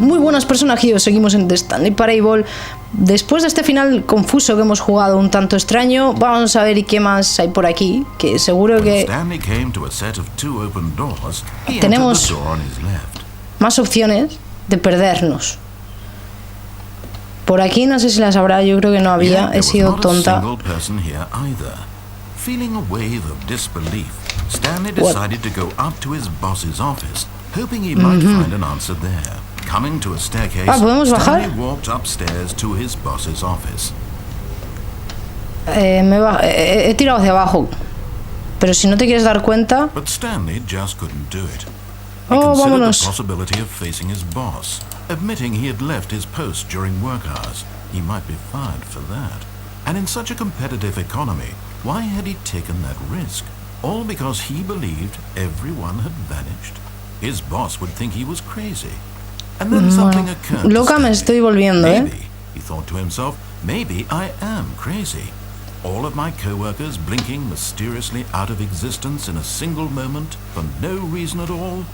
Muy buenas personajes, seguimos en The Stanley Parable. Después de este final confuso que hemos jugado un tanto extraño, vamos a ver qué más hay por aquí, que seguro que tenemos más opciones de perdernos. Por aquí no sé si las habrá, yo creo que no había, he sido tonta. ¿podemos bajar? He tirado hacia abajo, pero si no te quieres dar cuenta... Oh, vámonos. Admitting he had left his post during work hours, he might be fired for that. And in such a competitive economy, why had he taken that risk? All because he believed everyone had vanished. His boss would think he was crazy. And then something occurred. Loca me estoy volviendo, Maybe, he thought to himself, maybe I am crazy. All of my co-workers blinking mysteriously out of existence in a single moment for no reason at all.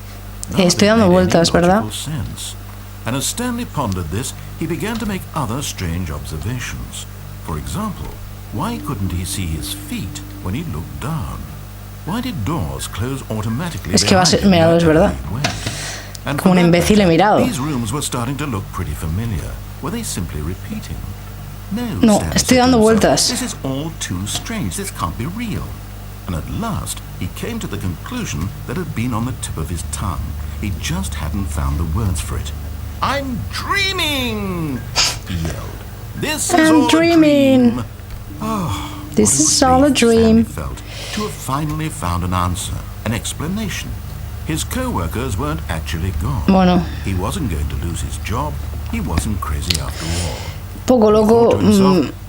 Estoy dando vueltas, ¿verdad? And as Stanley pondered this, he began to make other strange observations. For example, why couldn't he see his feet when he looked down? Why did doors close automatically? Es que va a ser, mira, es verdad. Como un imbécil he mirado. These rooms were starting to look pretty familiar. Were they simply repeating? No, estoy dando vueltas. This is all too strange. This can't be real. And at last, he came to the conclusion that had been on the tip of his tongue. He just hadn't found the words for it. I'm dreaming! He yelled. This is all dreaming. A dream. Oh, this is all a dream. Felt to have finally found an answer, an explanation. His co-workers weren't actually gone. Bueno. He wasn't going to lose his job. He wasn't crazy after all. Poco loco,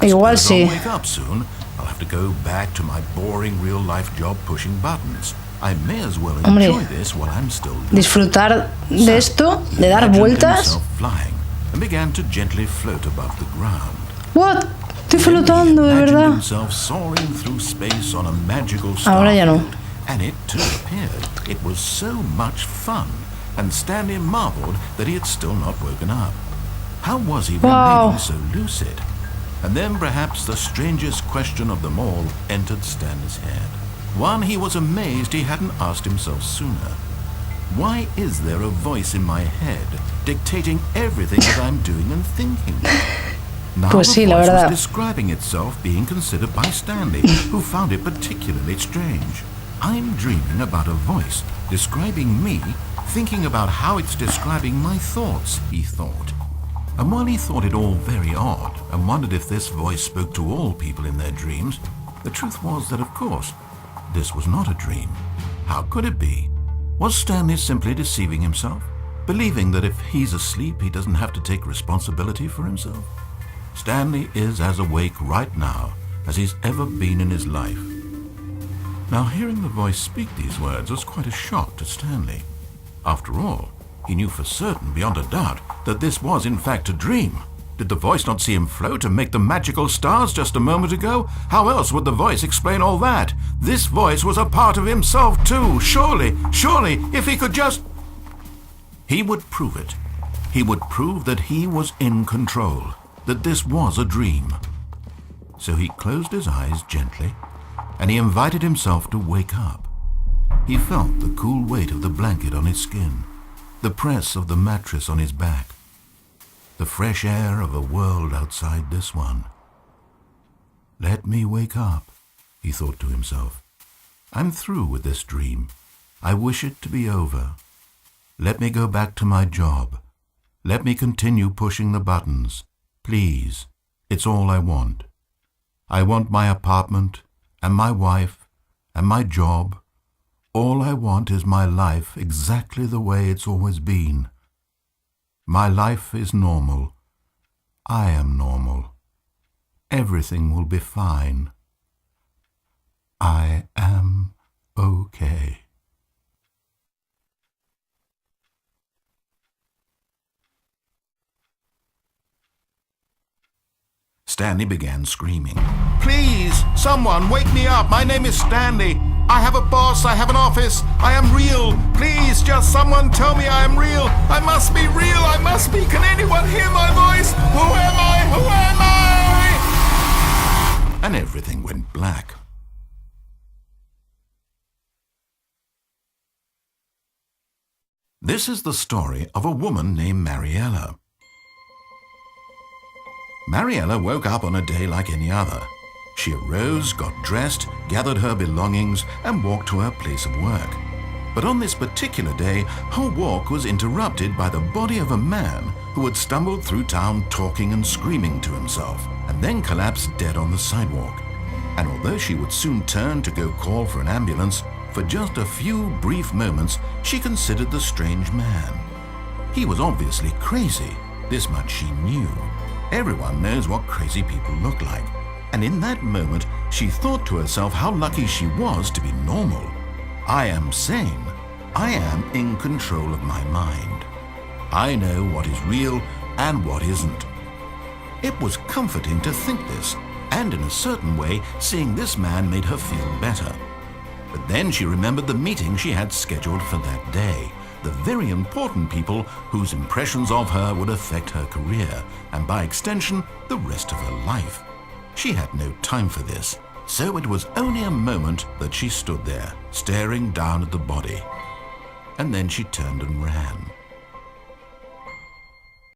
igual sí. I'll wake up soon. I'll have to go back to my boring real-life job pushing buttons. I may as well enjoy this while I'm still living. Disfrutar de esto, de dar vueltas. Flying and began to gently float above the ground. What? Estoy flotando, de verdad. Himself soaring through space on a magical Ahora ya no. And it too appeared. It was so much fun, and Stanley marveled that he had still not woken up. How was he remaining so lucid? And then perhaps the strangest question of them all entered Stanley's head. One he was amazed he hadn't asked himself sooner. Why is there a voice in my head dictating everything that I'm doing and thinking? Now pues sí, the la voice verdad. was describing itself being considered by Stanley, who found it particularly strange. I'm dreaming about a voice describing me, thinking about how it's describing my thoughts, he thought. And while he thought it all very odd and wondered if this voice spoke to all people in their dreams, the truth was that, of course, this was not a dream. How could it be? Was Stanley simply deceiving himself, believing that if he's asleep he doesn't have to take responsibility for himself? Stanley is as awake right now as he's ever been in his life. Now, hearing the voice speak these words was quite a shock to Stanley. After all, he knew for certain, beyond a doubt, that this was in fact a dream. Did the voice not see him float and make the magical stars just a moment ago? How else would the voice explain all that? This voice was a part of himself too. Surely, if he could just... He would prove it. He would prove that he was in control, that this was a dream. So he closed his eyes gently, and he invited himself to wake up. He felt the cool weight of the blanket on his skin, the press of the mattress on his back, the fresh air of a world outside this one. Let me wake up, he thought to himself. I'm through with this dream. I wish it to be over. Let me go back to my job. Let me continue pushing the buttons. Please, it's all I want. I want my apartment and my wife and my job. All I want is my life exactly the way it's always been. My life is normal. I am normal. Everything will be fine. I am okay. Stanley began screaming. Please, someone wake me up. My name is Stanley. I have a boss, I have an office, I am real. Please, just someone tell me I am real. I must be real, I must be. Can anyone hear my voice? Who am I? Who am I? And everything went black. This is the story of a woman named Mariella. Mariella woke up on a day like any other. She arose, got dressed, gathered her belongings, and walked to her place of work. But on this particular day, her walk was interrupted by the body of a man who had stumbled through town talking and screaming to himself, and then collapsed dead on the sidewalk. And although she would soon turn to go call for an ambulance, for just a few brief moments, she considered the strange man. He was obviously crazy. This much she knew. Everyone knows what crazy people look like. And in that moment, she thought to herself how lucky she was to be normal. I am sane. I am in control of my mind. I know what is real and what isn't. It was comforting to think this, and in a certain way, seeing this man made her feel better. But then she remembered the meeting she had scheduled for that day, the very important people whose impressions of her would affect her career, and by extension, the rest of her life. She had no time for this, so it was only a moment that she stood there, staring down at the body. And then she turned and ran.